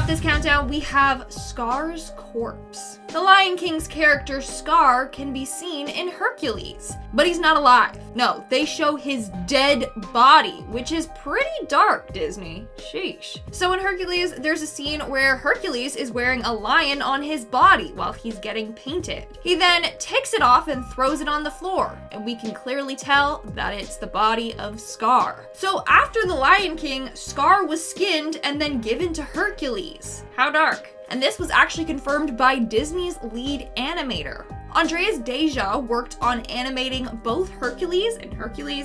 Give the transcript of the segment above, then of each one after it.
this countdown, we have Scar's corpse. The Lion King's character Scar can be seen in Hercules, but he's not alive. No, they show his dead body, which is pretty dark, Disney. Sheesh. So in Hercules, there's a scene where Hercules is wearing a lion on his body while he's getting painted. He then takes it off and throws it on the floor, and we can clearly tell that it's the body of Scar. So after the Lion King, Scar was skinned and then given to Hercules. How dark. And this was actually confirmed by Disney's lead animator. Andreas Deja worked on animating both Hercules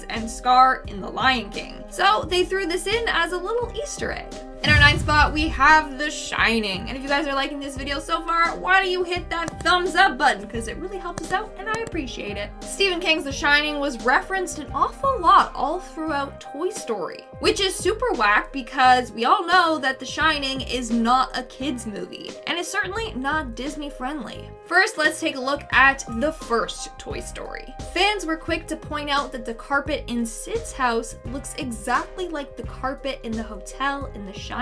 and Scar in The Lion King. So they threw this in as a little Easter egg. In our 9th spot, we have The Shining. And if you guys are liking this video so far, why don't you hit that thumbs up button? Because it really helps us out and I appreciate it. Stephen King's The Shining was referenced an awful lot all throughout Toy Story, which is super whack because we all know that The Shining is not a kid's movie, and it's certainly not Disney friendly. First, let's take a look at the first Toy Story. Fans were quick to point out that the carpet in Sid's house looks exactly like the carpet in the hotel in The Shining.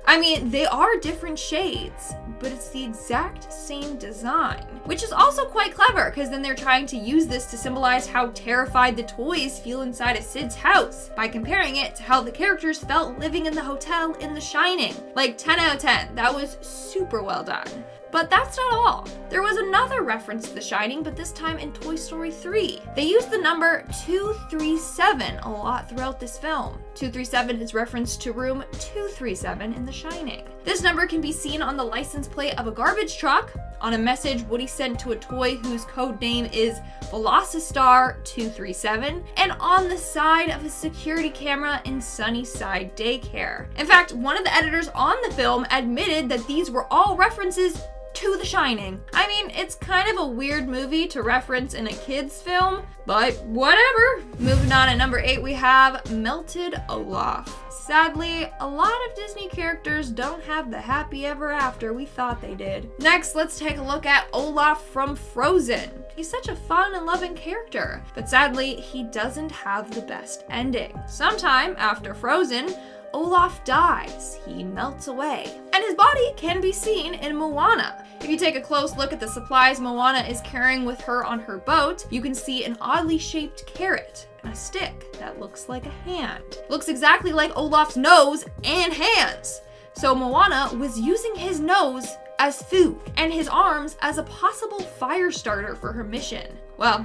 I mean, they are different shades, but it's the exact same design, which is also quite clever because then they're trying to use this to symbolize how terrified the toys feel inside of Sid's house by comparing it to how the characters felt living in the hotel in The Shining. Like 10 out of 10, that was super well done. But that's not all. There was another reference to The Shining, but this time in Toy Story 3. They used the number 237 a lot throughout this film. 237 is reference to room 237 in The Shining. This number can be seen on the license plate of a garbage truck, on a message Woody sent to a toy whose code name is Velocitar 237, and on the side of a security camera in Sunnyside Daycare. In fact, one of the editors on the film admitted that these were all references to The Shining. I mean, it's kind of a weird movie to reference in a kid's film, but whatever. Moving on, at number 8, we have Melted Olaf. Sadly, a lot of Disney characters don't have the happy ever after we thought they did. Next, let's take a look at Olaf from Frozen. He's such a fun and loving character, but sadly, he doesn't have the best ending. Sometime after Frozen, Olaf dies. He melts away. And his body can be seen in Moana. If you take a close look at the supplies Moana is carrying with her on her boat, you can see an oddly shaped carrot and a stick that looks like a hand. Looks exactly like Olaf's nose and hands. So Moana was using his nose as food and his arms as a possible fire starter for her mission. Well,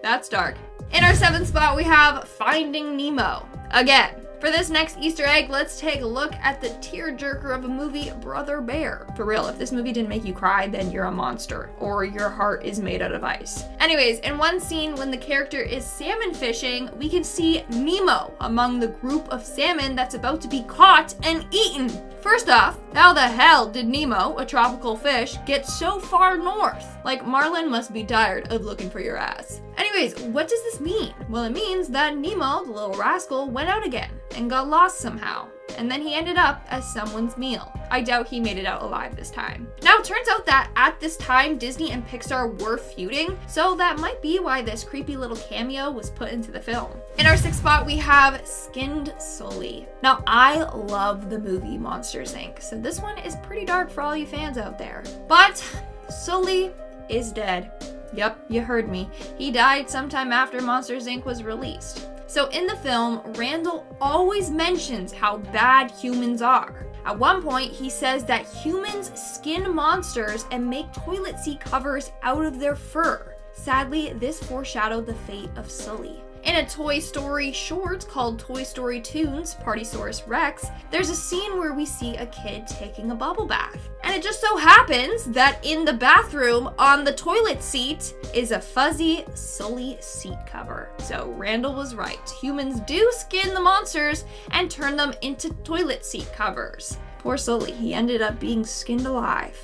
that's dark. In our 7th spot, we have Finding Nemo. Again, for this next Easter egg, let's take a look at the tearjerker of a movie, Brother Bear. For real, if this movie didn't make you cry, then you're a monster, or your heart is made out of ice. Anyways, in one scene when the character is salmon fishing, we can see Nemo among the group of salmon that's about to be caught and eaten. First off, how the hell did Nemo, a tropical fish, get so far north? Like, Marlin must be tired of looking for your ass. Anyways, what does this mean? Well, it means that Nemo, the little rascal, went out again and got lost somehow. And then he ended up as someone's meal. I doubt he made it out alive this time. Now, it turns out that at this time, Disney and Pixar were feuding, so that might be why this creepy little cameo was put into the film. In our 6th spot, we have Skinned Sully. Now, I love the movie Monsters, Inc., so this one is pretty dark for all you fans out there. But Sully is dead. Yep, you heard me. He died sometime after Monsters, Inc. was released. So in the film, Randall always mentions how bad humans are. At one point, he says that humans skin monsters and make toilet seat covers out of their fur. Sadly, this foreshadowed the fate of Sully. In a Toy Story short called Toy Story Toons, Partysaurus Rex, there's a scene where we see a kid taking a bubble bath. And it just so happens that in the bathroom on the toilet seat is a fuzzy Sully seat cover. So Randall was right. Humans do skin the monsters and turn them into toilet seat covers. Poor Sully, he ended up being skinned alive.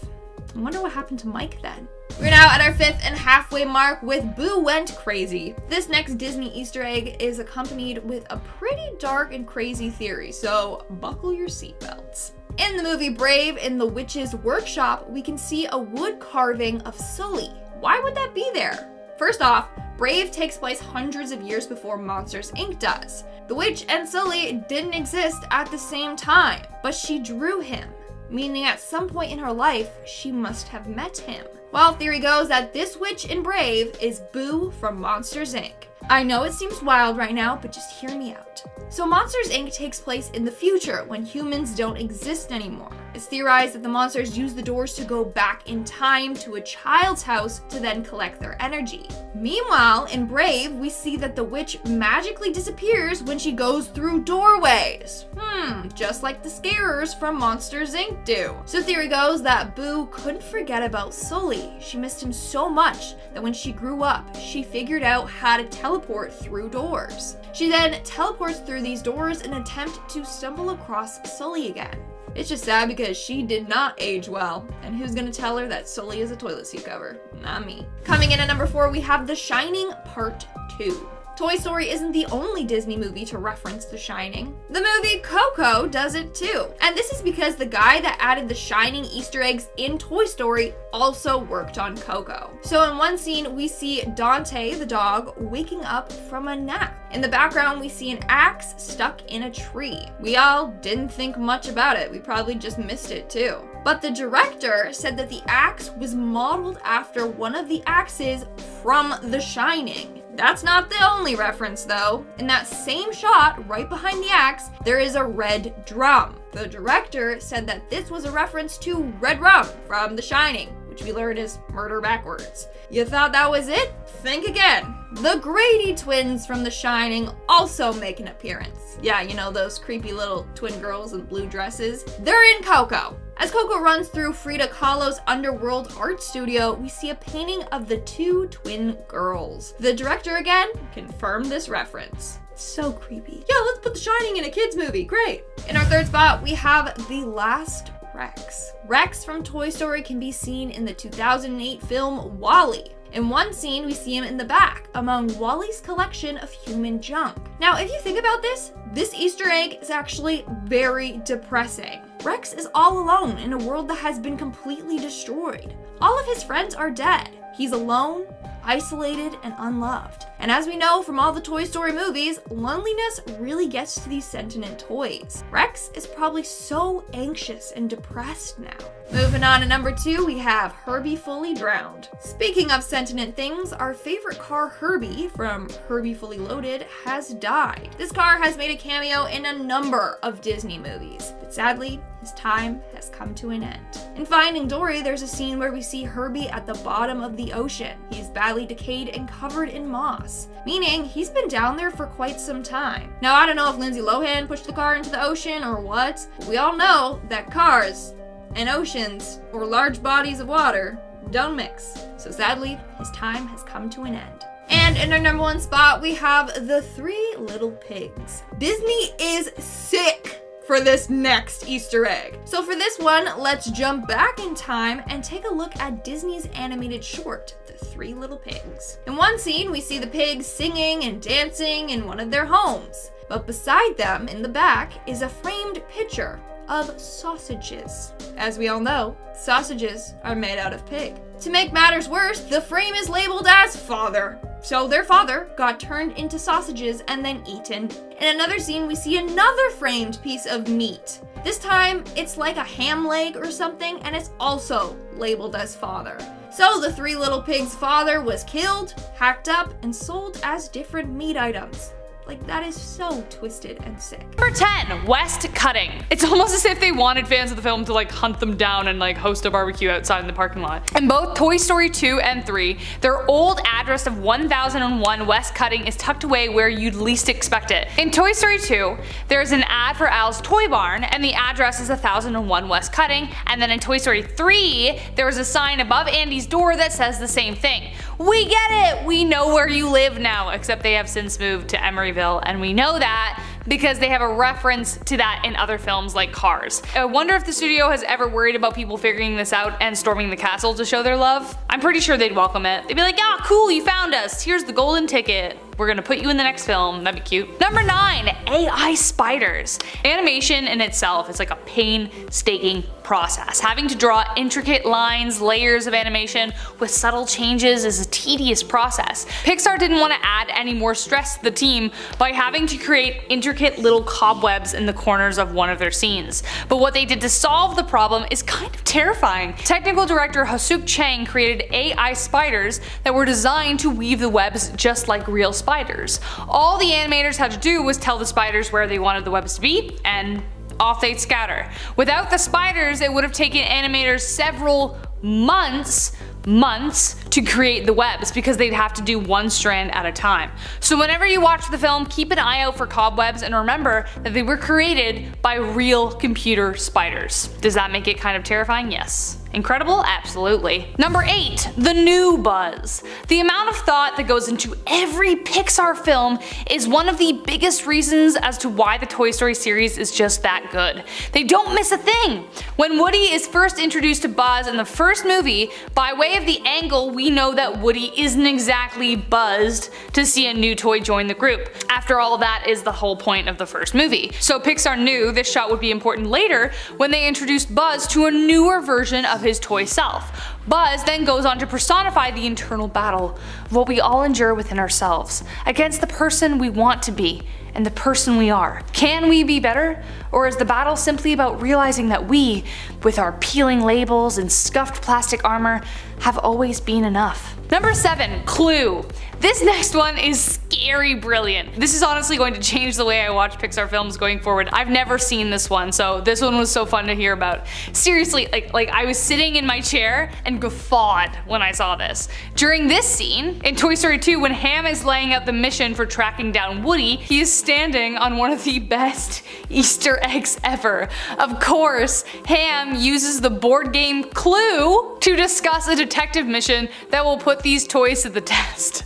I wonder what happened to Mike then. We're now at our 5th and halfway mark with Boo Went Crazy. This next Disney Easter egg is accompanied with a pretty dark and crazy theory, so buckle your seatbelts. In the movie Brave, in the witch's workshop, we can see a wood carving of Sully. Why would that be there? First off, Brave takes place hundreds of years before Monsters, Inc. does. The witch and Sully didn't exist at the same time, but she drew him. meaning at some point in her life, she must have met him. Well, theory goes that this witch in Brave is Boo from Monsters, Inc. I know it seems wild right now, but just hear me out. So Monsters, Inc. takes place in the future when humans don't exist anymore. It's theorized that the monsters use the doors to go back in time to a child's house to then collect their energy. Meanwhile, in Brave, we see that the witch magically disappears when she goes through doorways. Just like the scarers from Monsters, Inc. do. So theory goes that Boo couldn't forget about Sully. She missed him so much that when she grew up, she figured out how to teleport through doors. She then teleports through these doors in an attempt to stumble across Sully again. It's just sad because she did not age well. And who's gonna tell her that Sully is a toilet seat cover? Not me. Coming in at number 4, we have The Shining Part 2. Toy Story isn't the only Disney movie to reference The Shining. The movie Coco does it too. And this is because the guy that added the Shining Easter eggs in Toy Story also worked on Coco. So in one scene, we see Dante, the dog, waking up from a nap. In the background, we see an axe stuck in a tree. We all didn't think much about it. We probably just missed it too. But the director said that the axe was modeled after one of the axes from The Shining. That's not the only reference though. In that same shot, right behind the axe, there is a red drum. The director said that this was a reference to Red Rum from The Shining, which we learned is murder backwards. You thought that was it? Think again. The Grady twins from The Shining also make an appearance. Yeah, you know those creepy little twin girls in blue dresses? They're in Coco. As Coco runs through Frida Kahlo's underworld art studio, we see a painting of the two twin girls. The director again confirmed this reference. So creepy. Yeah, let's put The Shining in a kids movie. Great. In our third spot, we have The Last Rex. Rex from Toy Story can be seen in the 2008 film WALL-E. In one scene, we see him in the back, among Wally's collection of human junk. Now, if you think about this Easter egg is actually very depressing. Rex is all alone in a world that has been completely destroyed. All of his friends are dead. He's alone, isolated, and unloved. And as we know from all the Toy Story movies, loneliness really gets to these sentient toys. Rex is probably so anxious and depressed now. Moving on to number 2, we have Herbie Fully Drowned. Speaking of sentient things, our favorite car Herbie from Herbie Fully Loaded has died. This car has made a cameo in a number of Disney movies, but sadly, his time has come to an end. In Finding Dory, there's a scene where we see Herbie at the bottom of the ocean. He's badly decayed and covered in moss, meaning he's been down there for quite some time. Now, I don't know if Lindsay Lohan pushed the car into the ocean or what, but we all know that cars and oceans or large bodies of water don't mix. So sadly, his time has come to an end. And in our number 1 spot, we have The Three Little Pigs. Disney is sick for this next Easter egg. So for this one, let's jump back in time and take a look at Disney's animated short, The Three Little Pigs. In one scene, we see the pigs singing and dancing in one of their homes. But beside them, in the back, is a framed picture of sausages. As we all know, sausages are made out of pig. To make matters worse, the frame is labeled as father. So their father got turned into sausages and then eaten. In another scene, we see another framed piece of meat. This time, it's like a ham leg or something, and it's also labeled as father. So the Three Little Pigs' father was killed, hacked up, and sold as different meat items. Like, that is so twisted and sick. Number 10, West Cutting. It's almost as if they wanted fans of the film to like hunt them down and like host a barbecue outside in the parking lot. In both Toy Story 2 and 3, their old address of 1001 West Cutting is tucked away where you'd least expect it. In Toy Story 2, there's an ad for Al's Toy Barn and the address is 1001 West Cutting, and then in Toy Story 3, there was a sign above Andy's door that says the same thing. We get it! We know where you live now, except they have since moved to Emeryville, and we know that because they have a reference to that in other films like Cars. I wonder if the studio has ever worried about people figuring this out and storming the castle to show their love. I'm pretty sure they'd welcome it. They'd be like, "Ah, cool, you found us. Here's the golden ticket." we're gonna put you in the next film. That'd be cute. Number 9, AI spiders. Animation in itself is like a painstaking process. Having to draw intricate lines, layers of animation with subtle changes is a tedious process. Pixar didn't want to add any more stress to the team by having to create intricate little cobwebs in the corners of one of their scenes. But what they did to solve the problem is kind of terrifying. Technical director Hasuk Chang created AI spiders that were designed to weave the webs just like real spiders. All the animators had to do was tell the spiders where they wanted the webs to be, and off they'd scatter. Without the spiders, it would have taken animators several months to create the webs because they'd have to do one strand at a time. So whenever you watch the film, keep an eye out for cobwebs and remember that they were created by real computer spiders. Does that make it kind of terrifying? Yes. Incredible? Absolutely. Number 8, the new Buzz. The amount of thought that goes into every Pixar film is one of the biggest reasons as to why the Toy Story series is just that good. They don't miss a thing. When Woody is first introduced to Buzz in the first movie, by way of the angle, we know that Woody isn't exactly buzzed to see a new toy join the group. After all, that is the whole point of the first movie. So Pixar knew this shot would be important later when they introduced Buzz to a newer version of his toy self. Buzz then goes on to personify the internal battle of what we all endure within ourselves, against the person we want to be and the person we are. Can we be better? Or is the battle simply about realizing that we, with our peeling labels and scuffed plastic armor, have always been enough? Number 7, Clue. This next one is scary brilliant. This is honestly going to change the way I watch Pixar films going forward. I've never seen this one, so this one was so fun to hear about. Seriously, like I was sitting in my chair and guffawed when I saw this. During this scene, in Toy Story 2, when Ham is laying out the mission for tracking down Woody, he is standing on one of the best Easter eggs ever. Of course, Ham uses the board game Clue to discuss a detective mission that will put these toys to the test.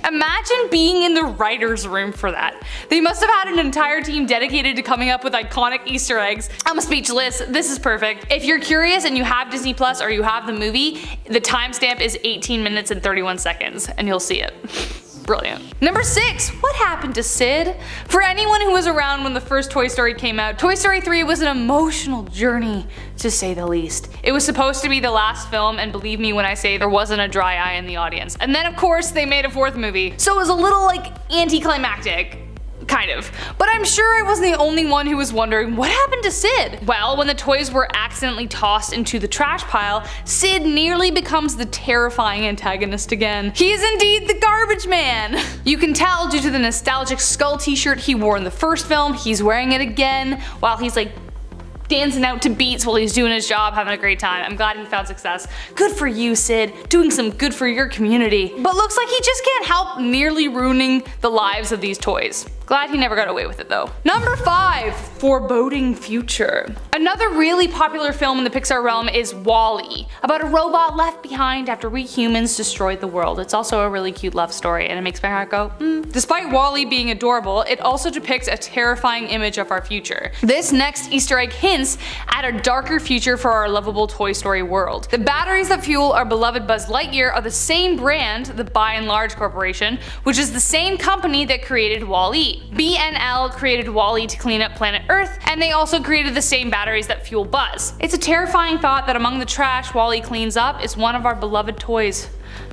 Imagine being in the writer's room for that. They must have had an entire team dedicated to coming up with iconic Easter eggs. I'm speechless. This is perfect. If you're curious and you have Disney Plus or you have the movie, the timestamp is 18 minutes and 31 seconds and you'll see it. Brilliant. Number 6, what happened to Sid? For anyone who was around when the first Toy Story came out, Toy Story 3 was an emotional journey, to say the least. It was supposed to be the last film, and believe me when I say there wasn't a dry eye in the audience. And then of course they made a 4th movie, so it was a little like anticlimactic. Kind of. But I'm sure I wasn't the only one who was wondering what happened to Sid? Well, when the toys were accidentally tossed into the trash pile, Sid nearly becomes the terrifying antagonist again. He is indeed the garbage man! You can tell due to the nostalgic skull t-shirt he wore in the first film, he's wearing it again while he's like dancing out to beats while he's doing his job, having a great time. I'm glad he found success. Good for you, Sid, doing some good for your community. But looks like he just can't help nearly ruining the lives of these toys. Glad he never got away with it though. Number 5, Foreboding Future. Another really popular film in the Pixar realm is WALL-E, about a robot left behind after we humans destroyed the world. It's also a really cute love story and it makes my heart go, Despite WALL-E being adorable, it also depicts a terrifying image of our future. This next Easter egg hints at a darker future for our lovable Toy Story world. The batteries that fuel our beloved Buzz Lightyear are the same brand, the By and Large Corporation, which is the same company that created WALL-E. BNL created WALL-E to clean up planet Earth, and they also created the same batteries that fuel Buzz. It's a terrifying thought that among the trash WALL-E cleans up is one of our beloved toys.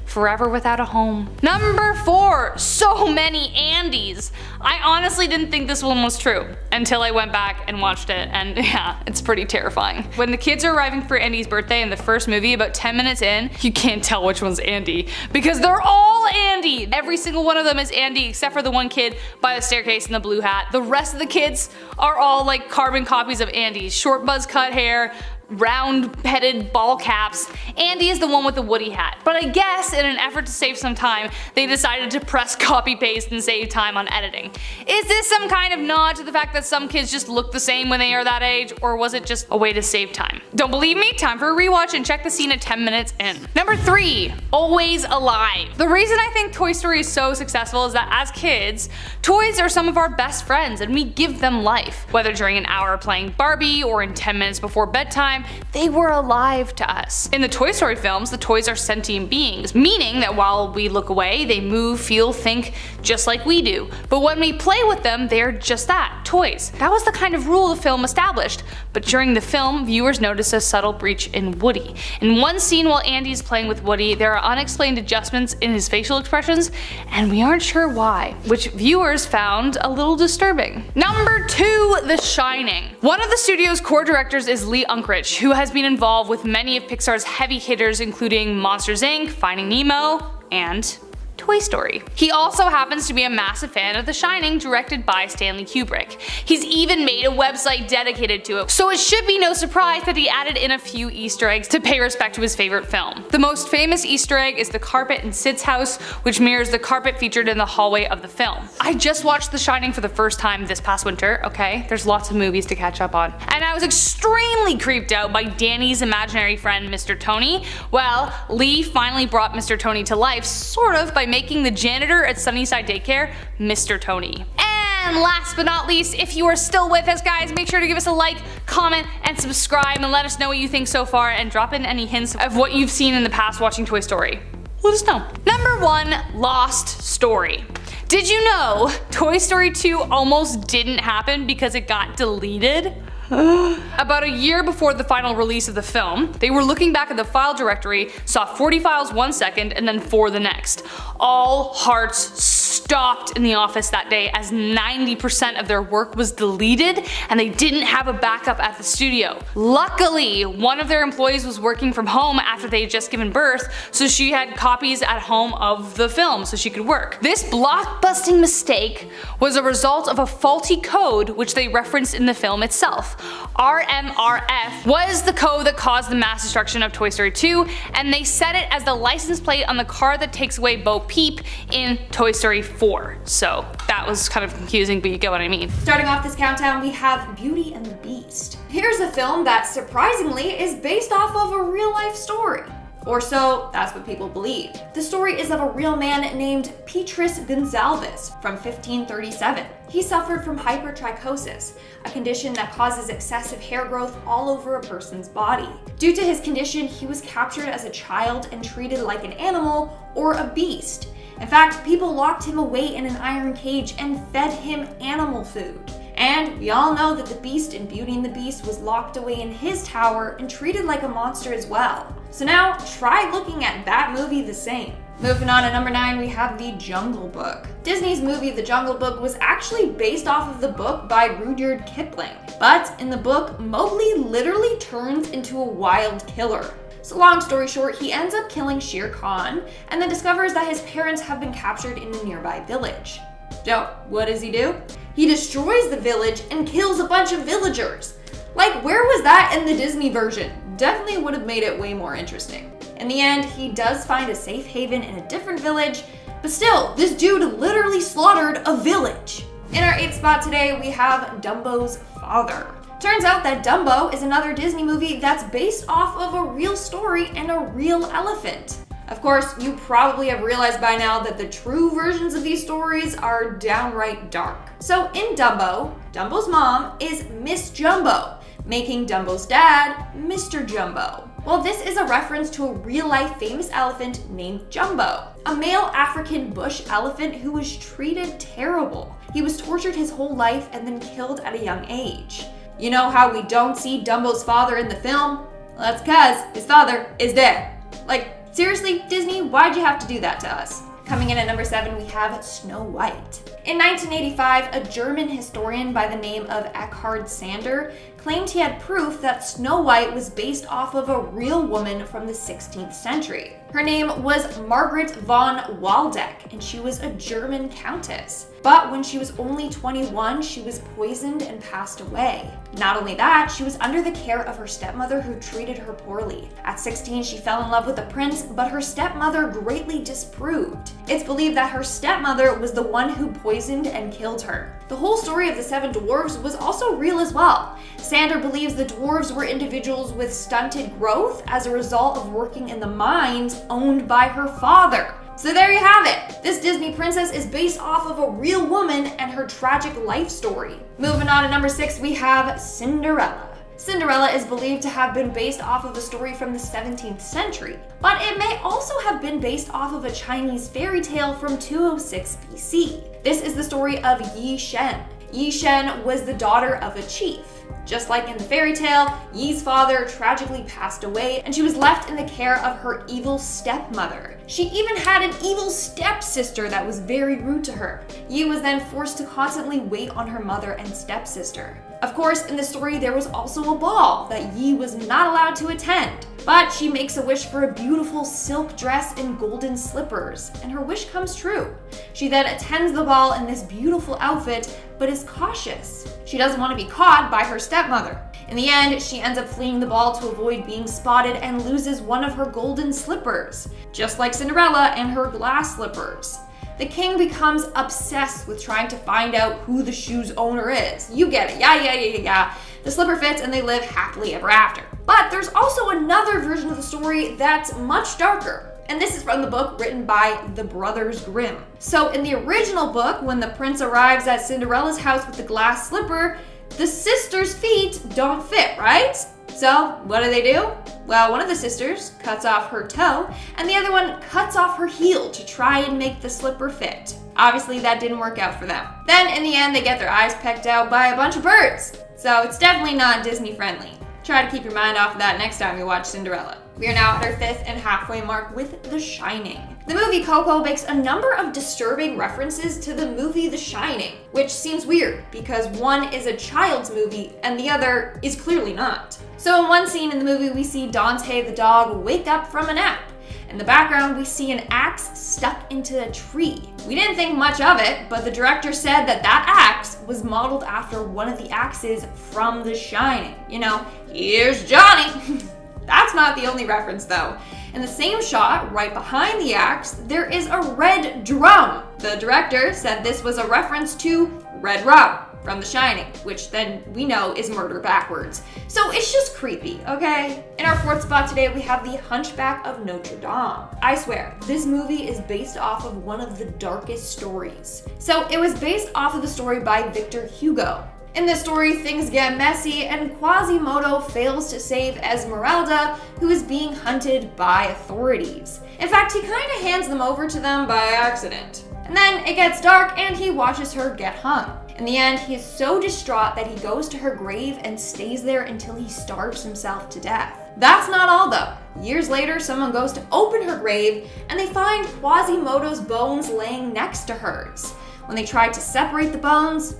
Forever without a home. Number 4, so many Andys. I honestly didn't think this one was true until I went back and watched it, and yeah, it's pretty terrifying. When the kids are arriving for Andy's birthday in the first movie, about 10 minutes in, you can't tell which one's Andy because they're all Andy. Every single one of them is Andy except for the one kid by the staircase in the blue hat. The rest of the kids are all like carbon copies of Andy. Short buzz cut hair, round-headed ball caps. Andy is the one with the Woody hat. But I guess in an effort to save some time, they decided to press copy paste and save time on editing. Is this some kind of nod to the fact that some kids just look the same when they are that age, or was it just a way to save time? Don't believe me? Time for a rewatch and check the scene at 10 minutes in. Number 3, Always Alive. The reason I think Toy Story is so successful is that as kids, toys are some of our best friends and we give them life. Whether during an hour playing Barbie or in 10 minutes before bedtime, time, they were alive to us. In the Toy Story films, the toys are sentient beings, meaning that while we look away, they move, feel, think just like we do. But when we play with them, they are just that, toys. That was the kind of rule the film established, but during the film, viewers noticed a subtle breach in Woody. In one scene while Andy's playing with Woody, there are unexplained adjustments in his facial expressions, and we aren't sure why, which viewers found a little disturbing. Number 2, The Shining. One of the studio's core directors is Lee Unkrich, who has been involved with many of Pixar's heavy hitters including Monsters Inc., Finding Nemo, and Toy Story. He also happens to be a massive fan of The Shining, directed by Stanley Kubrick. He's even made a website dedicated to it, so it should be no surprise that he added in a few Easter eggs to pay respect to his favorite film. The most famous Easter egg is the carpet in Sid's house, which mirrors the carpet featured in the hallway of the film. I just watched The Shining for the first time this past winter, okay? There's lots of movies to catch up on. And I was extremely creeped out by Danny's imaginary friend, Mr. Tony. Well, Lee finally brought Mr. Tony to life, sort of, by making the janitor at Sunnyside Daycare Mr. Tony. And last but not least, if you are still with us guys, make sure to give us a like, comment, and subscribe, and let us know what you think so far, and drop in any hints of what you've seen in the past watching Toy Story. Let us know. Number 1, Lost Story. Did you know Toy Story 2 almost didn't happen because it got deleted? About a year before the final release of the film, they were looking back at the file directory, saw 40 files one second and then 4 the next. All hearts stopped in the office that day as 90% of their work was deleted and they didn't have a backup at the studio. Luckily, one of their employees was working from home after they had just given birth, so she had copies at home of the film so she could work. This blockbusting mistake was a result of a faulty code which they referenced in the film itself. RMRF was the code that caused the mass destruction of Toy Story 2, and they set it as the license plate on the car that takes away Bo Peep in Toy Story 4. So that was kind of confusing, but you get what I mean. Starting off this countdown, we have Beauty and the Beast. Here's a film that surprisingly is based off of a real life story. Or so, that's what people believe. The story is of a real man named Petrus Gonsalves from 1537. He suffered from hypertrichosis, a condition that causes excessive hair growth all over a person's body. Due to his condition, he was captured as a child and treated like an animal or a beast. In fact, people locked him away in an iron cage and fed him animal food. And we all know that the Beast in Beauty and the Beast was locked away in his tower and treated like a monster as well. So now, try looking at that movie the same. Moving on to number 9, we have The Jungle Book. Disney's movie The Jungle Book was actually based off of the book by Rudyard Kipling. But in the book, Mowgli literally turns into a wild killer. So long story short, he ends up killing Shere Khan and then discovers that his parents have been captured in a nearby village. So what does he do? He destroys the village and kills a bunch of villagers. Like, where was that in the Disney version? Definitely would have made it way more interesting. In the end, he does find a safe haven in a different village, but still, this dude literally slaughtered a village. In our 8th spot today, we have Dumbo's father. Turns out that Dumbo is another Disney movie that's based off of a real story and a real elephant. Of course, you probably have realized by now that the true versions of these stories are downright dark. So in Dumbo, Dumbo's mom is Miss Jumbo, making Dumbo's dad Mr. Jumbo. Well, this is a reference to a real-life famous elephant named Jumbo, a male African bush elephant who was treated terrible. He was tortured his whole life and then killed at a young age. You know how we don't see Dumbo's father in the film? Well, that's because his father is dead. Like, seriously, Disney, why'd you have to do that to us? Coming in at number 7, we have Snow White. In 1985, a German historian by the name of Eckhard Sander claimed he had proof that Snow White was based off of a real woman from the 16th century. Her name was Margaret von Waldeck, and she was a German countess. But when she was only 21, she was poisoned and passed away. Not only that, she was under the care of her stepmother who treated her poorly. At 16, she fell in love with the prince, but her stepmother greatly disapproved. It's believed that her stepmother was the one who poisoned and killed her. The whole story of the 7 dwarves was also real as well. Sander believes the dwarves were individuals with stunted growth as a result of working in the mines owned by her father. So there you have it. This Disney princess is based off of a real woman and her tragic life story. Moving on to number 6, we have Cinderella. Cinderella is believed to have been based off of a story from the 17th century, but it may also have been based off of a Chinese fairy tale from 206 BC. This is the story of Yi Shen. Yi Shen was the daughter of a chief. Just like in the fairy tale, Yi's father tragically passed away and she was left in the care of her evil stepmother. She even had an evil stepsister that was very rude to her. Yi was then forced to constantly wait on her mother and stepsister. Of course, in the story, there was also a ball that Yi was not allowed to attend, but she makes a wish for a beautiful silk dress and golden slippers, and her wish comes true. She then attends the ball in this beautiful outfit, but is cautious. She doesn't want to be caught by her stepmother. In the end, she ends up fleeing the ball to avoid being spotted and loses one of her golden slippers, just like Cinderella and her glass slippers. The king becomes obsessed with trying to find out who the shoe's owner is. You get it, yeah. The slipper fits and they live happily ever after. But there's also another version of the story that's much darker. And this is from the book written by the Brothers Grimm. So in the original book, when the prince arrives at Cinderella's house with the glass slipper, the sisters' feet don't fit, right? So what do? Well, one of the sisters cuts off her toe, and the other one cuts off her heel to try and make the slipper fit. Obviously, that didn't work out for them. Then, in the end, they get their eyes pecked out by a bunch of birds. So it's definitely not Disney friendly. Try to keep your mind off of that next time you watch Cinderella. We are now at our 5th and halfway mark with The Shining. The movie Coco makes a number of disturbing references to the movie The Shining, which seems weird because one is a child's movie and the other is clearly not. So in one scene in the movie, we see Dante the dog wake up from a nap. In the background, we see an axe stuck into a tree. We didn't think much of it, but the director said that axe was modeled after one of the axes from The Shining. You know, here's Johnny. That's not the only reference though. In the same shot, right behind the axe, there is a red drum. The director said this was a reference to Red Rum from The Shining, which then we know is murder backwards. So it's just creepy, okay? In our 4th spot today, we have The Hunchback of Notre Dame. I swear, this movie is based off of one of the darkest stories. So it was based off of the story by Victor Hugo. In this story, things get messy and Quasimodo fails to save Esmeralda, who is being hunted by authorities. In fact, he kind of hands them over to them by accident. And then it gets dark and he watches her get hung. In the end, he is so distraught that he goes to her grave and stays there until he starves himself to death. That's not all though. Years later, someone goes to open her grave and they find Quasimodo's bones laying next to hers. When they try to separate the bones,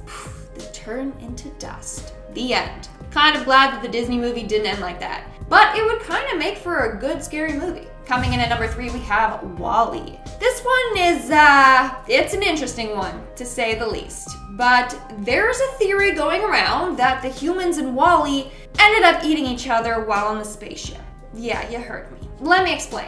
they turn into dust. The end. Kind of glad that the Disney movie didn't end like that. But it would kind of make for a good scary movie. Coming in at number 3, we have WALL-E. This one is, it's an interesting one, to say the least. But there's a theory going around that the humans in WALL-E ended up eating each other while on the spaceship. Yeah, you heard me. Let me explain.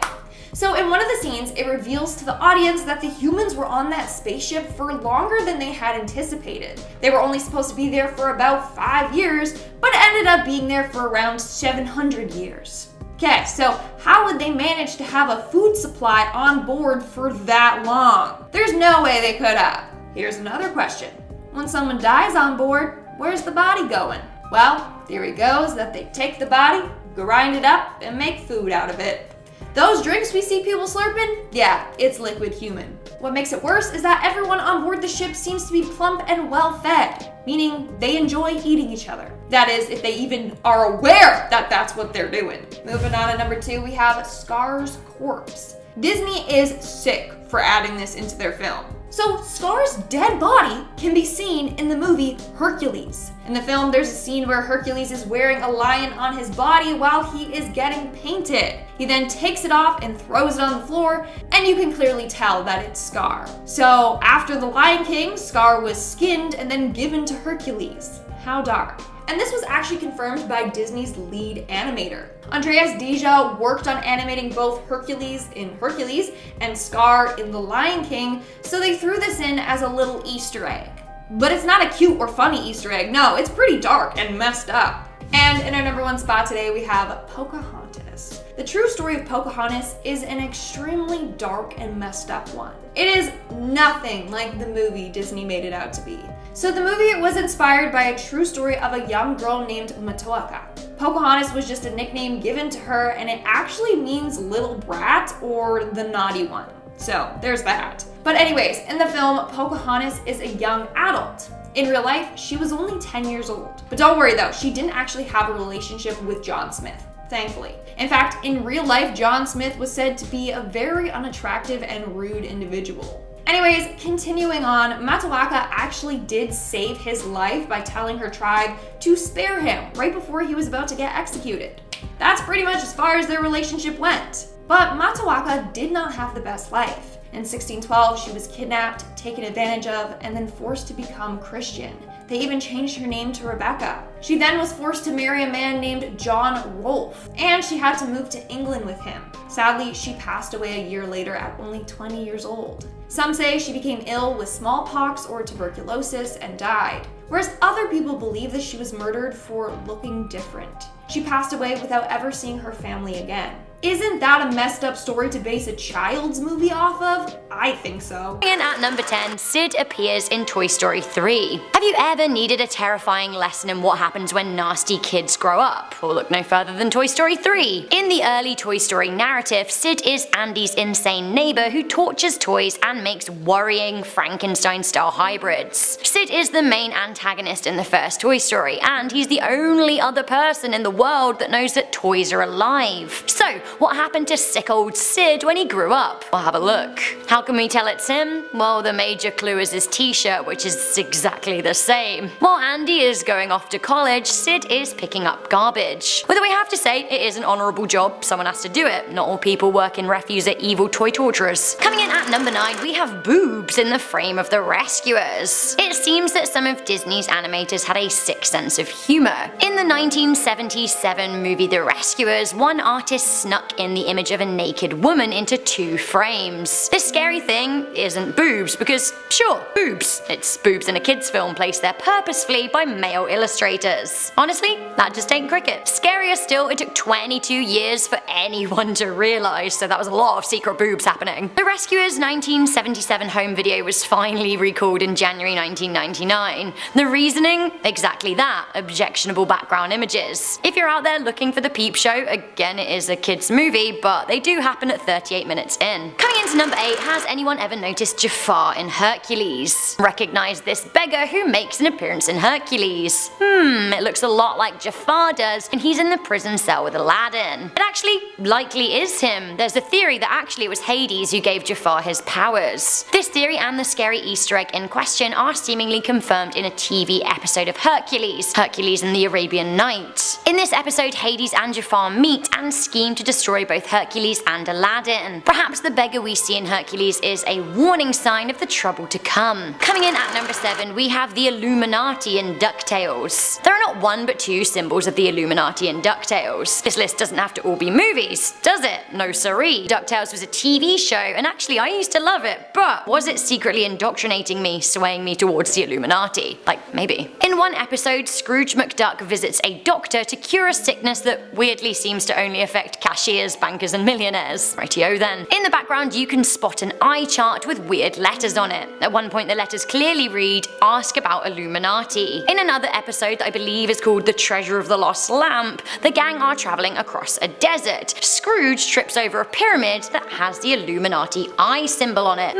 So in one of the scenes, it reveals to the audience that the humans were on that spaceship for longer than they had anticipated. They were only supposed to be there for about 5 years, but ended up being there for around 700 years. Okay, so how would they manage to have a food supply on board for that long? There's no way they could have. Here's another question. When someone dies on board, where's the body going? Well, theory goes that they take the body, grind it up, and make food out of it. Those drinks we see people slurping? Yeah, it's liquid human. What makes it worse is that everyone on board the ship seems to be plump and well fed, meaning they enjoy eating each other. That is, if they even are aware that that's what they're doing. Moving on to number 2, we have Scar's corpse. Disney is sick for adding this into their film. So Scar's dead body can be seen in the movie Hercules. In the film, there's a scene where Hercules is wearing a lion on his body while he is getting painted. He then takes it off and throws it on the floor, and you can clearly tell that it's Scar. So after The Lion King, Scar was skinned and then given to Hercules. How dark. And this was actually confirmed by Disney's lead animator. Andreas Deja worked on animating both Hercules in Hercules and Scar in The Lion King, so they threw this in as a little Easter egg. But it's not a cute or funny Easter egg, no, it's pretty dark and messed up. And in our number 1 spot today, we have Pocahontas. The true story of Pocahontas is an extremely dark and messed up one. It is nothing like the movie Disney made it out to be. So the movie was inspired by a true story of a young girl named Matoaka. Pocahontas was just a nickname given to her, and it actually means little brat or the naughty one. So there's that. But anyways, in the film, Pocahontas is a young adult. In real life, she was only 10 years old. But don't worry though, she didn't actually have a relationship with John Smith, thankfully. In fact, in real life, John Smith was said to be a very unattractive and rude individual. Anyways, continuing on, Matoaka actually did save his life by telling her tribe to spare him right before he was about to get executed. That's pretty much as far as their relationship went. But Matoaka did not have the best life. In 1612, she was kidnapped, taken advantage of, and then forced to become Christian. They even changed her name to Rebecca. She then was forced to marry a man named John Rolfe, and she had to move to England with him. Sadly, she passed away a year later at only 20 years old. Some say she became ill with smallpox or tuberculosis and died, whereas other people believe that she was murdered for looking different. She passed away without ever seeing her family again. Isn't that a messed up story to base a child's movie off of? I think so. And at number 10, Sid appears in Toy Story 3. Have you ever needed a terrifying lesson in what happens when nasty kids grow up? Well, look no further than Toy Story 3. In the early Toy Story narrative, Sid is Andy's insane neighbor who tortures toys and makes worrying Frankenstein-style hybrids. Sid is the main antagonist in the first Toy Story, and he's the only other person in the world that knows that toys are alive. So, what happened to sick old Sid when he grew up? Well, have a look. How can we tell it's him? Well, the major clue is his t-shirt, which is exactly the same. While Andy is going off to college, Sid is picking up garbage. Whether we have to say it is an honourable job, someone has to do it. Not all people work in refuse are evil toy torturers. Coming in at number 9, we have boobs in the frame of The Rescuers. It seems that some of Disney's animators had a sick sense of humour. In the 1977 movie The Rescuers, one artist snuck in the image of a naked woman into 2 frames. The scary thing isn't boobs, because sure, boobs. It's boobs in a kids film placed there purposefully by male illustrators. Honestly, that just ain't cricket. Scarier still, it took 22 years for anyone to realise, so that was a lot of secret boobs happening. The Rescuers' 1977 home video was finally recalled in January 1999. The reasoning? Exactly that, objectionable background images. If you're out there looking for the peep show, again it is a kids movie, but they do happen at 38 minutes in. Coming into number 8, has anyone ever noticed Jafar in Hercules? Recognize this beggar who makes an appearance in Hercules. It looks a lot like Jafar does, and he's in the prison cell with Aladdin. It actually likely is him. There's a theory that actually it was Hades who gave Jafar his powers. This theory and the scary Easter egg in question are seemingly confirmed in a TV episode of Hercules, Hercules and the Arabian Nights. In this episode, Hades and Jafar meet and scheme to destroy both Hercules and Aladdin. Perhaps the beggar we see in Hercules is a warning sign of the trouble to come. Coming in at number 7, we have the Illuminati in DuckTales. There are not one but 2 symbols of the Illuminati in DuckTales. This list doesn't have to all be movies, does it? No siree. DuckTales was a TV show, and actually I used to love it, but was it secretly indoctrinating me, swaying me towards the Illuminati? Like, maybe. In one episode, Scrooge McDuck visits a doctor to cure a sickness that weirdly seems to only affect cashiers, bankers and millionaires. Rightio then. In the background you can spot an eye chart with weird letters on it. At one point the letters clearly read, "Ask about Illuminati." In another episode that I believe is called The Treasure of the Lost Lamp, the gang are travelling across a desert. Scrooge trips over a pyramid that has the Illuminati eye symbol on it.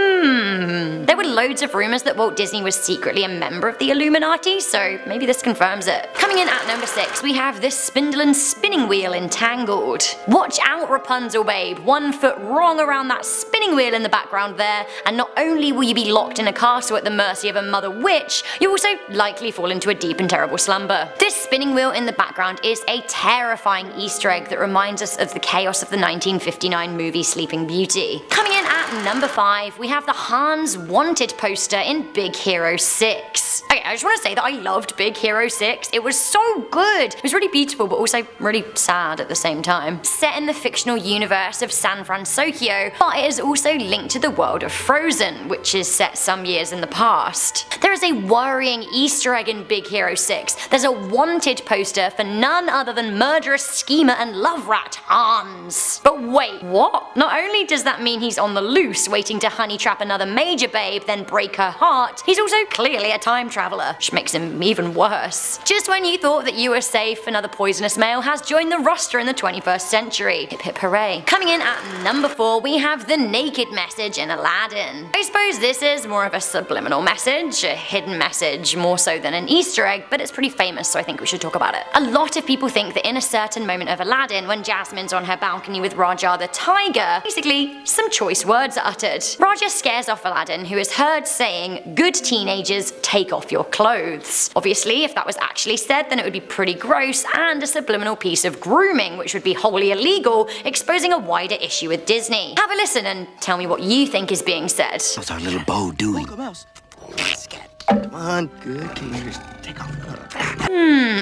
There were loads of rumours that Walt Disney was secretly a member of the Illuminati, so maybe this confirms it. Coming in at number 6, we have this spindle and spinning wheel in Tangled. Watch out, Rapunzel babe, 1 foot wrong around that spinning wheel in the background there, and not only will you be locked in a castle at the mercy of a mother witch, you also likely fall into a deep and terrible slumber. This spinning wheel in the background is a terrifying Easter egg that reminds us of the chaos of the 1959 movie Sleeping Beauty. Coming in at number 5, we have the Hans Wanted poster in Big Hero 6. Okay, Okay, I just want to say that I loved Big Hero 6. It was so good. It was really beautiful, but also really sad at the same time. Set in the fictional universe of San Francisco, but it is also linked to the world of Frozen, which is set some years in the past. There is a worrying Easter egg in Big Hero 6. There's a wanted poster for none other than murderous schemer and love rat Hans. But wait, what? Not only does that mean he's on the loose, waiting to honey trap another major babe, then break her heart, he's also clearly a time traveler, which makes him even worse. Just when you thought that you were safe, another poisonous male has joined the roster in the 21st century. Hip hip hooray. Coming in at number 4, we have the naked message in Aladdin. I suppose this is more of a subliminal message, a hidden message, more so than an Easter egg, but it's pretty famous, so I think we should talk about it. A lot of people think that in a certain moment of Aladdin, when Jasmine's on her balcony with Raja the tiger, basically some choice words are uttered. Raja scares off Aladdin, who is heard saying, "Good teenagers, take off your clothes." Obviously, if that was actually said, then it would be pretty gross and a subliminal piece of grooming, which would be wholly illegal, exposing a wider issue with Disney. Have a listen and tell me what you think is being said. What's our little bow doing? Come on, good teenagers, take off.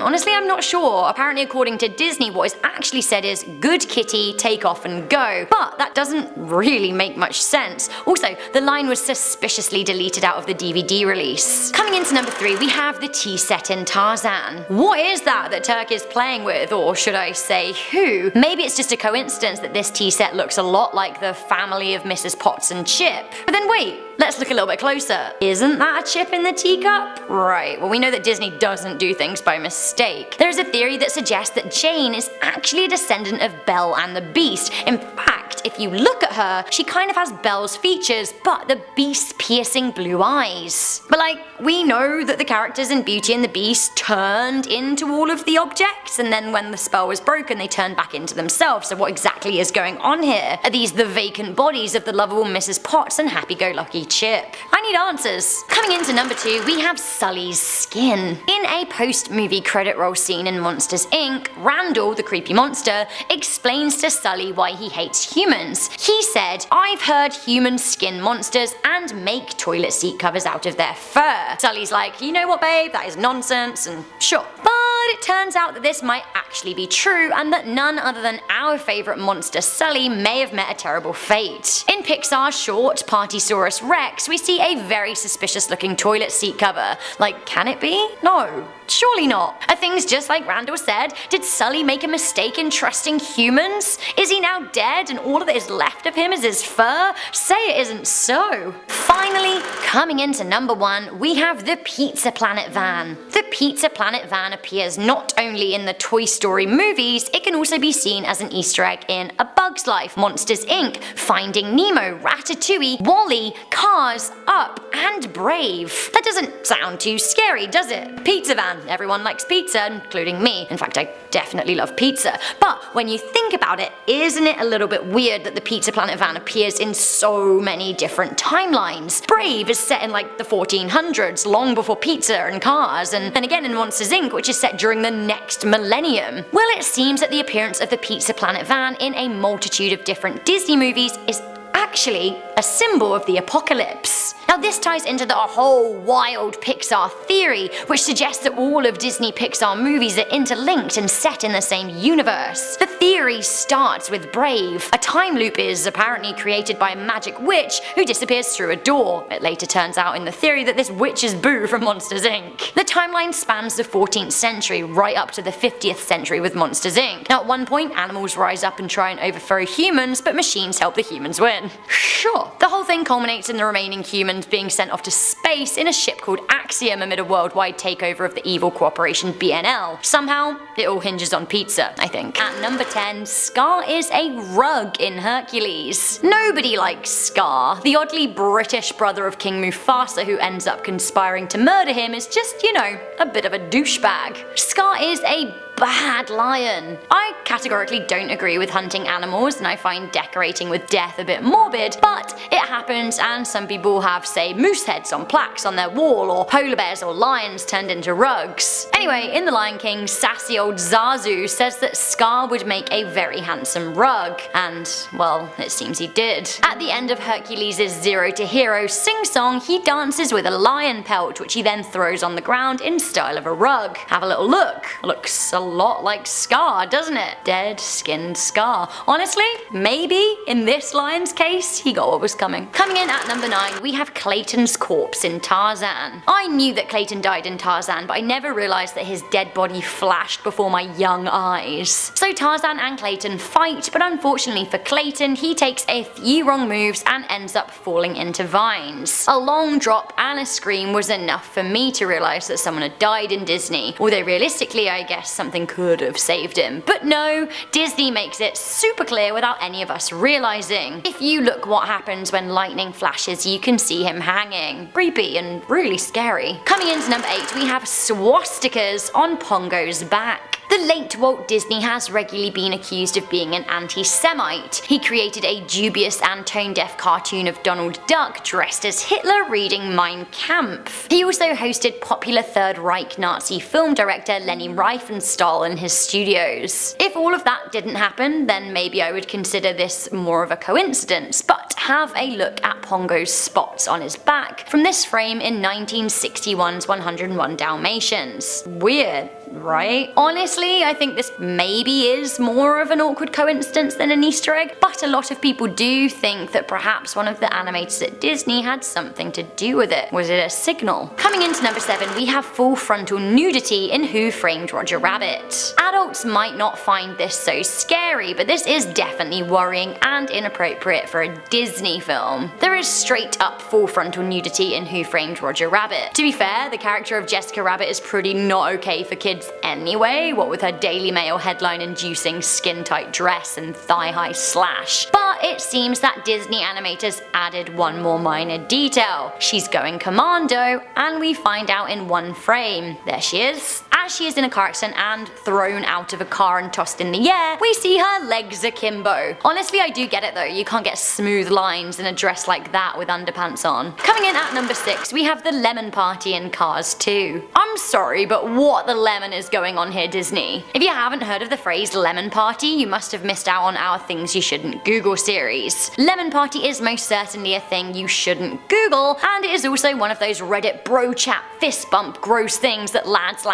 Honestly, I'm not sure. Apparently, according to Disney, what is actually said is, "Good kitty, take off and go." But that doesn't really make much sense. Also, the line was suspiciously deleted out of the DVD release. Coming into number 3, we have the tea set in Tarzan. What is that Turk is playing with, or should I say who? Maybe it's just a coincidence that this tea set looks a lot like the family of Mrs. Potts and Chip. But then wait, let's look a little bit closer. Isn't that a chip in the teacup? Right, well we know that Disney doesn't do things by mistake. There is a theory that suggests that Jane is actually a descendant of Belle and the Beast. In fact, if you look at her, she kind of has Belle's features, but the Beast's piercing blue eyes. But like, we know that the characters in Beauty and the Beast turned into all of the objects, and then when the spell was broken, they turned back into themselves, so what exactly is going on here? Are these the vacant bodies of the lovable Mrs. Potts and happy-go-lucky Chip? I need answers. Coming into number 2, we have Sully's skin. In a post-movie credit roll scene in Monsters Inc., Randall, the creepy monster, explains to Sully why he hates humans. He said, "I've heard humans skin monsters and make toilet seat covers out of their fur." Sully's like, "You know what, babe, that is nonsense," and sure. But it turns out that this might actually be true, and that none other than our favourite monster Sully may have met a terrible fate. In Pixar's short Partysaurus Rex, we see a very suspicious looking toilet seat cover. Like, can it be? No. Surely not. Are things just like Randall said? Did Sully make a mistake in trusting humans? Is he now dead and all that is left of him is his fur? Say it isn't so. Finally, coming into number 1, we have the Pizza Planet van. The Pizza Planet van appears not only in the Toy Story movies, it can also be seen as an Easter egg in A Bug's Life, Monsters Inc., Finding Nemo, Ratatouille, WALL-E, Cars, Up, and Brave. That doesn't sound too scary, does it? Pizza van. Everyone likes pizza, including me. In fact, I definitely love pizza. But when you think about it, isn't it a little bit weird that the Pizza Planet van appears in so many different timelines? Brave is set in like the 1400s, long before pizza and cars, and then again in Monsters Inc., which is set during the next millennium. Well, it seems that the appearance of the Pizza Planet van in a multitude of different Disney movies is actually a symbol of the apocalypse. Now this ties into the whole wild Pixar theory, which suggests that all of Disney Pixar movies are interlinked and set in the same universe. The theory starts with Brave. A time loop is apparently created by a magic witch who disappears through a door. It later turns out in the theory that this witch is Boo from Monsters Inc. The timeline spans the 14th century right up to the 50th century with Monsters Inc. Now at one point, animals rise up and try and overthrow humans, but machines help the humans win. Sure. The whole thing culminates in the remaining humans being sent off to space in a ship called Axiom amid a worldwide takeover of the evil corporation BNL. Somehow, it all hinges on pizza, I think. At number 10, Scar is a rug in Hercules. Nobody likes Scar. The oddly British brother of King Mufasa who ends up conspiring to murder him is just, you know, a bit of a douchebag. Scar is a bad lion. I categorically don't agree with hunting animals, and I find decorating with death a bit morbid, but it happens, and some people have, say, moose heads on plaques on their wall, or polar bears or lions turned into rugs. Anyway, in The Lion King, sassy old Zazu says that Scar would make a very handsome rug, and, well, it seems he did. At the end of Hercules' Zero to Hero sing-song, he dances with a lion pelt, which he then throws on the ground in style of a rug. Have a little look. Looks a lot like Scar, doesn't it? Dead, skinned Scar. Honestly, maybe, in this lion's case, he got what was coming. Coming in at number 9, we have Clayton's corpse in Tarzan. I knew that Clayton died in Tarzan, but I never realised that his dead body flashed before my young eyes. So Tarzan and Clayton fight, but unfortunately for Clayton, he takes a few wrong moves and ends up falling into vines. A long drop and a scream was enough for me to realise that someone had died in Disney, although realistically I guess something could have saved him. But no, Disney makes it super clear without any of us realising. If you look what happens when lightning flashes, you can see him hanging. Creepy and really scary. Coming into number 8, we have swastikas on Pongo's back. The late Walt Disney has regularly been accused of being an anti-Semite. He created a dubious and tone-deaf cartoon of Donald Duck dressed as Hitler reading Mein Kampf. He also hosted popular Third Reich Nazi film director Leni Riefenstahl in his studios. If all of that didn't happen, then maybe I would consider this more of a coincidence, but have a look at Pongo's spots on his back from this frame in 1961's 101 Dalmatians. Weird, right? Honestly, I think this maybe is more of an awkward coincidence than an Easter egg, but a lot of people do think that perhaps one of the animators at Disney had something to do with it. Was it a signal? Coming into number 7, we have full frontal nudity in Who Framed Roger Rabbit. Adults might not find this so scary, but this is definitely worrying and inappropriate for a Disney film. There is straight up full frontal nudity in Who Framed Roger Rabbit. To be fair, the character of Jessica Rabbit is pretty not okay for kids anyway, what with her Daily Mail headline inducing skin tight dress and thigh high slash. But it seems that Disney animators added one more minor detail. She's going commando, and we find out in one frame. There she is. As she is in a car accident and thrown out of a car and tossed in the air, we see her legs akimbo. Honestly, I do get it though, you can't get smooth lines in a dress like that with underpants on. Coming in at number 6, we have the lemon party in Cars 2. I'm sorry, but what the lemon is going on here, Disney? If you haven't heard of the phrase lemon party, you must have missed out on our Things You Shouldn't Google series. Lemon party is most certainly a thing you shouldn't Google, and it is also one of those Reddit bro chat fist bump gross things that lads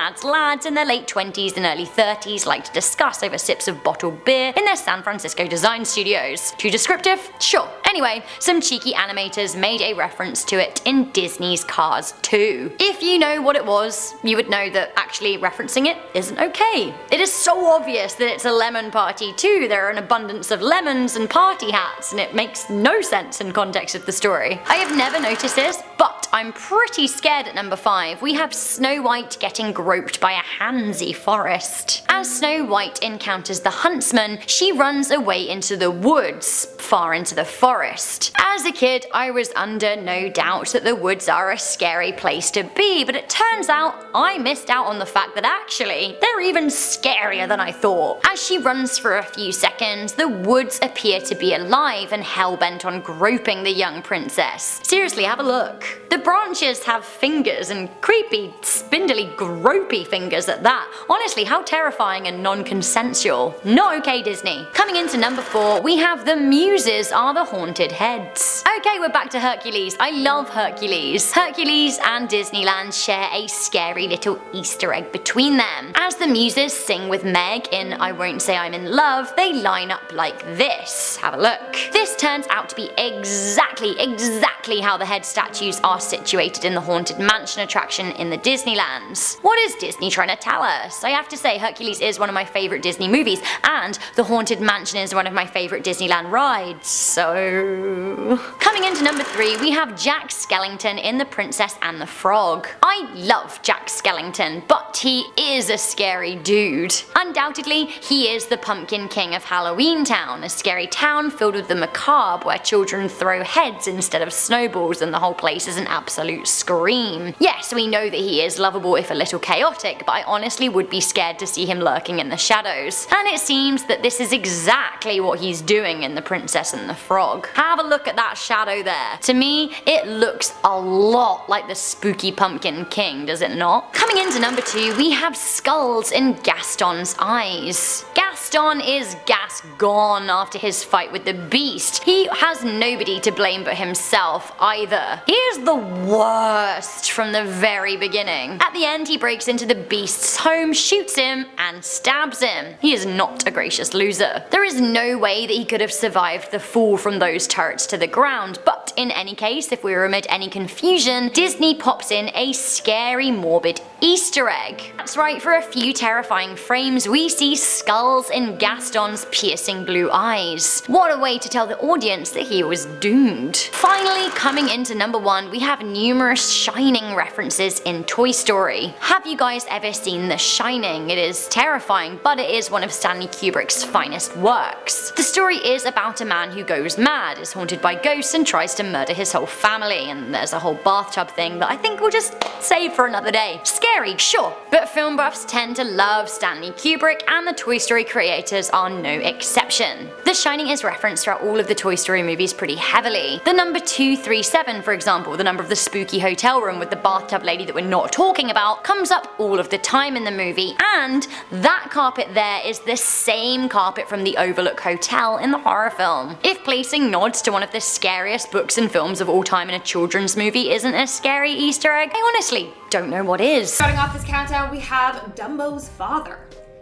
in their late 20s and early 30s like to discuss over sips of bottled beer in their San Francisco design studios. Too descriptive? Sure. Anyway, some cheeky animators made a reference to it in Disney's Cars 2. If you know what it was, you would know that actually referencing it isn't okay. It is so obvious that it's a lemon party too. There are an abundance of lemons and party hats, and it makes no sense in context of the story. I have never noticed this, but I'm pretty scared at number 5. We have Snow White getting groped by a handsy forest. As Snow White encounters the huntsman, she runs away into the woods, far into the forest. As a kid, I was under no doubt that the woods are a scary place to be, but it turns out I missed out on the fact that actually, they're even scarier than I thought. As she runs for a few seconds, the woods appear to be alive and hell-bent on groping the young princess. Seriously, have a look. The branches have fingers, and creepy, spindly, gropey fingers at that. Honestly, how terrifying and non-consensual. Not okay, Disney. Coming into number 4, we have the Muses Are the Haunted Heads. Okay, we're back to Hercules. I love Hercules. Hercules and Disneyland share a scary little Easter egg between them. As the Muses sing with Meg in I Won't Say I'm in Love, they line up like this. Have a look. This turns out to be exactly how the head statues are situated in the Haunted Mansion attraction in the Disneylands. What is Disney trying to tell us? I have to say, Hercules is one of my favourite Disney movies, and the Haunted Mansion is one of my favourite Disneyland rides, so... Coming into number 3, we have Jack Skellington in The Princess and the Frog. I love Jack Skellington, but he is a scary dude. Undoubtedly, he is the Pumpkin King of Halloween Town, a scary town filled with the macabre where children throw heads instead of snowballs and the whole place is an absolute scream. Yes, we know that he is lovable if a little chaotic, but I honestly would be scared to see him lurking in the shadows. And it seems that this is exactly what he's doing in The Princess and the Frog. Have a look at that shadow there. To me, it looks a lot like the spooky Pumpkin King, does it not? Coming into number 2, we have skulls in Gaston's eyes. Gaston is gas gone after his fight with the Beast. He has nobody to blame but himself either. He is the worst from the very beginning. At the end, he breaks into the Beast's home, shoots him, and stabs him. He is not a gracious loser. There is no way that he could have survived the fall from those turrets to the ground, but in any case, if we remit any confusion, Disney pops in a scary, morbid Easter egg. That's right, for a few terrifying frames, we see skulls in Gaston's piercing blue eyes. What a way to tell the audience that he was doomed. Finally, coming into number 1, we have numerous Shining references in Toy Story. Have you guys ever seen The Shining? It is terrifying, but it is one of Stanley Kubrick's finest works. The story is about a man who goes mad, is haunted by ghosts, and tries to murder his whole family, and there's a whole bathtub thing that I think we'll just save for another day. Scary, sure, but film buffs tend to love Stanley Kubrick, and the Toy Story creators are no exception. The Shining is referenced throughout all of the Toy Story movies pretty heavily. The number 237, for example, the number of the spooky hotel room with the bathtub lady that we're not talking about, comes up all of the time in the movie, and that carpet there is the same carpet from the Overlook Hotel in the horror film. If placing nods to one of the scariest books and films of all time in a children's movie isn't a scary Easter egg, I honestly don't know what is. Starting off this countdown, we have Dumbo's father.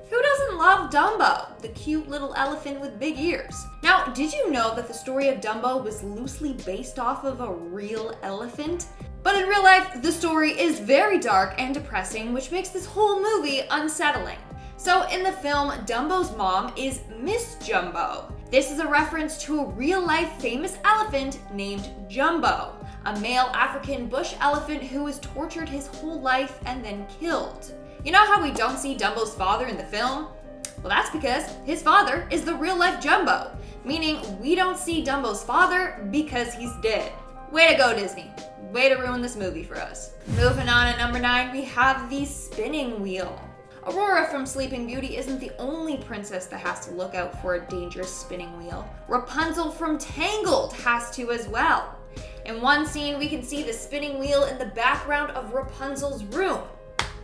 Who doesn't love Dumbo, the cute little elephant with big ears? Now, did you know that the story of Dumbo was loosely based off of a real elephant? But in real life, the story is very dark and depressing, which makes this whole movie unsettling. So in the film, Dumbo's mom is Miss Jumbo. This is a reference to a real-life famous elephant named Jumbo, a male African bush elephant who was tortured his whole life and then killed. You know how we don't see Dumbo's father in the film? Well, that's because his father is the real-life Jumbo, meaning we don't see Dumbo's father because he's dead. Way to go, Disney. Way to ruin this movie for us. Moving on at number 9, we have the spinning wheel. Aurora from Sleeping Beauty isn't the only princess that has to look out for a dangerous spinning wheel. Rapunzel from Tangled has to as well. In one scene, we can see the spinning wheel in the background of Rapunzel's room.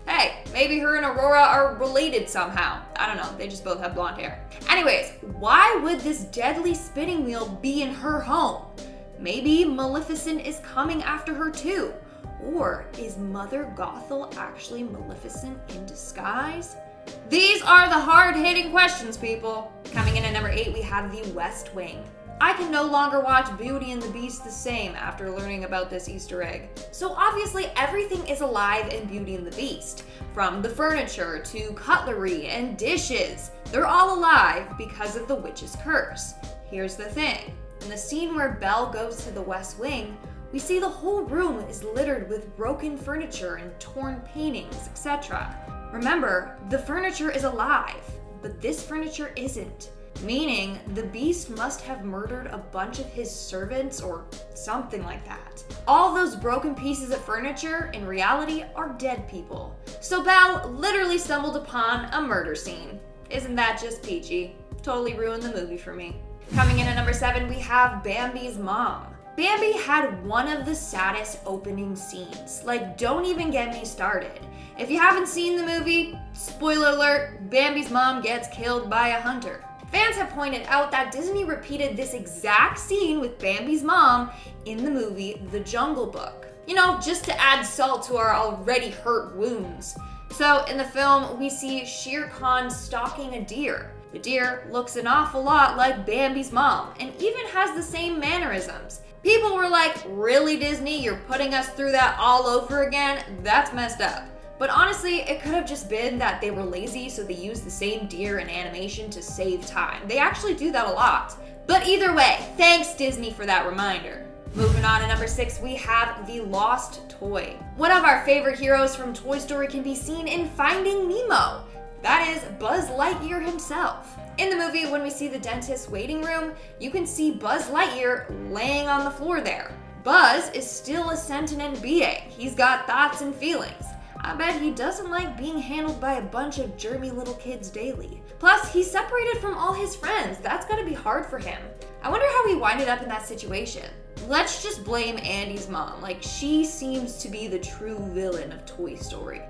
Hey, maybe her and Aurora are related somehow. I don't know, they just both have blonde hair. Anyways, why would this deadly spinning wheel be in her home? Maybe Maleficent is coming after her too. Or is Mother Gothel actually Maleficent in disguise? These are the hard-hitting questions, people. Coming in at number 8, we have the West Wing. I can no longer watch Beauty and the Beast the same after learning about this Easter egg. So obviously everything is alive in Beauty and the Beast. From the furniture to cutlery and dishes. They're all alive because of the witch's curse. Here's the thing. In the scene where Belle goes to the West Wing, we see the whole room is littered with broken furniture and torn paintings, etc. Remember, the furniture is alive, but this furniture isn't. Meaning, the Beast must have murdered a bunch of his servants or something like that. All those broken pieces of furniture, in reality, are dead people. So Belle literally stumbled upon a murder scene. Isn't that just peachy? Totally ruined the movie for me. Coming in at number 7, we have Bambi's mom. Bambi had one of the saddest opening scenes. Like, don't even get me started. If you haven't seen the movie, spoiler alert, Bambi's mom gets killed by a hunter. Fans have pointed out that Disney repeated this exact scene with Bambi's mom in the movie The Jungle Book. You know, just to add salt to our already hurt wounds. So in the film, we see Shere Khan stalking a deer. The deer looks an awful lot like Bambi's mom and even has the same mannerisms. People were like, really, Disney, you're putting us through that all over again? That's messed up. But honestly, it could have just been that they were lazy, so they used the same deer in animation to save time. They actually do that a lot. But either way, thanks Disney for that reminder. Moving on to number 6, we have the lost toy. One of our favorite heroes from Toy Story can be seen in Finding Nemo. That is Buzz Lightyear himself. In the movie, when we see the dentist's waiting room, you can see Buzz Lightyear laying on the floor there. Buzz is still a sentient being. He's got thoughts and feelings. I bet he doesn't like being handled by a bunch of germy little kids daily. Plus, he's separated from all his friends. That's gotta be hard for him. I wonder how he winded up in that situation. Let's just blame Andy's mom. Like, she seems to be the true villain of Toy Story.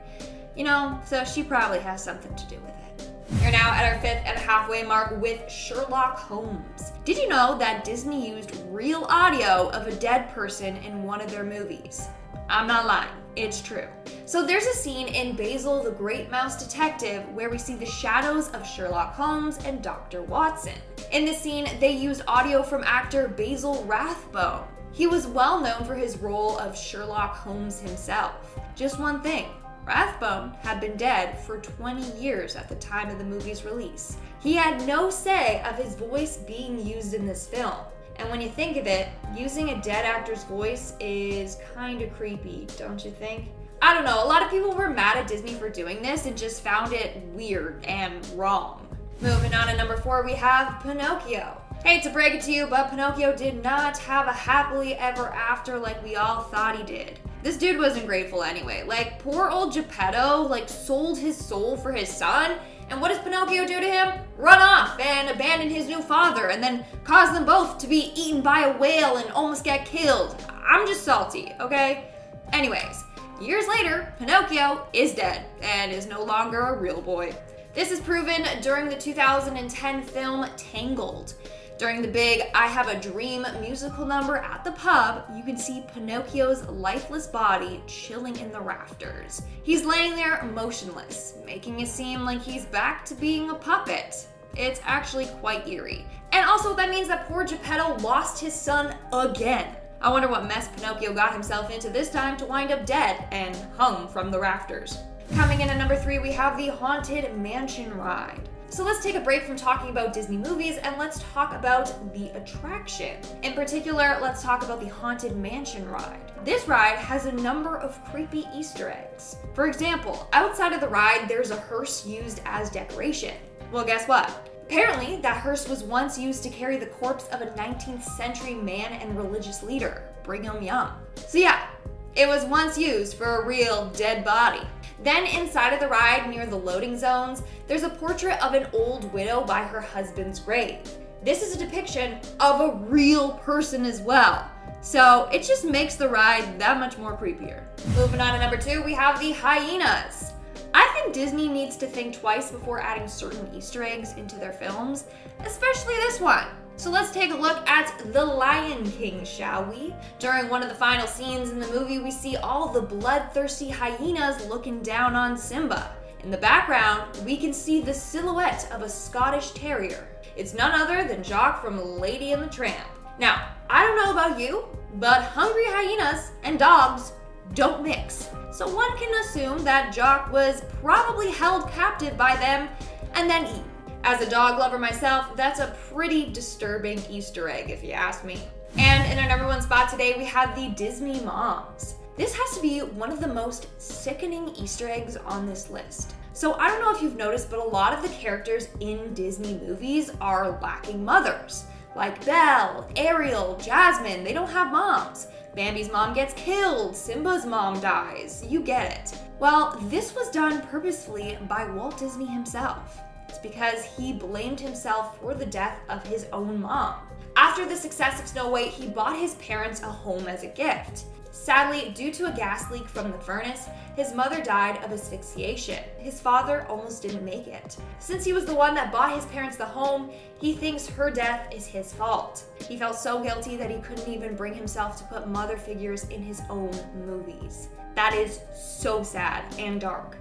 You know, so she probably has something to do with it. We're now at our 5th and halfway mark with Sherlock Holmes. Did you know that Disney used real audio of a dead person in one of their movies? I'm not lying, it's true. So there's a scene in Basil the Great Mouse Detective where we see the shadows of Sherlock Holmes and Dr. Watson. In this scene, they used audio from actor Basil Rathbone. He was well known for his role of Sherlock Holmes himself. Just one thing, Rathbone had been dead for 20 years at the time of the movie's release. He had no say of his voice being used in this film. And when you think of it, using a dead actor's voice is kind of creepy, don't you think? I don't know, a lot of people were mad at Disney for doing this and just found it weird and wrong. Moving on to number 4, we have Pinocchio. Hate to break it to you, but Pinocchio did not have a happily ever after like we all thought he did. This dude wasn't grateful anyway. Like, poor old Geppetto, sold his soul for his son. And what does Pinocchio do to him? Run off and abandon his new father and then cause them both to be eaten by a whale and almost get killed. I'm just salty, okay? Anyways, years later, Pinocchio is dead and is no longer a real boy. This is proven during the 2010 film Tangled. During the big I Have a Dream musical number at the pub, you can see Pinocchio's lifeless body chilling in the rafters. He's laying there motionless, making it seem like he's back to being a puppet. It's actually quite eerie. And also that means that poor Geppetto lost his son again. I wonder what mess Pinocchio got himself into this time to wind up dead and hung from the rafters. Coming in at number 3, we have the Haunted Mansion ride. So let's take a break from talking about Disney movies and let's talk about the attraction. In particular, let's talk about the Haunted Mansion ride. This ride has a number of creepy Easter eggs. For example, outside of the ride, there's a hearse used as decoration. Well, guess what? Apparently, that hearse was once used to carry the corpse of a 19th century man and religious leader, Brigham Young. So yeah, it was once used for a real dead body. Then inside of the ride, near the loading zones, there's a portrait of an old widow by her husband's grave. This is a depiction of a real person as well. So it just makes the ride that much more creepier. Moving on to number 2, we have the hyenas. I think Disney needs to think twice before adding certain Easter eggs into their films, especially this one. So let's take a look at The Lion King, shall we? During one of the final scenes in the movie, we see all the bloodthirsty hyenas looking down on Simba. In the background, we can see the silhouette of a Scottish terrier. It's none other than Jock from Lady and the Tramp. Now, I don't know about you, but hungry hyenas and dogs don't mix. So one can assume that Jock was probably held captive by them and then eaten. As a dog lover myself, that's a pretty disturbing Easter egg if you ask me. And in our number 1 spot today, we have the Disney moms. This has to be one of the most sickening Easter eggs on this list. So I don't know if you've noticed, but a lot of the characters in Disney movies are lacking mothers. Like Belle, Ariel, Jasmine, they don't have moms. Bambi's mom gets killed, Simba's mom dies, you get it. Well, this was done purposefully by Walt Disney himself. It's because he blamed himself for the death of his own mom. After the success of Snow White, he bought his parents a home as a gift. Sadly, due to a gas leak from the furnace, his mother died of asphyxiation. His father almost didn't make it. Since he was the one that bought his parents the home, he thinks her death is his fault. He felt so guilty that he couldn't even bring himself to put mother figures in his own movies. That is so sad and dark.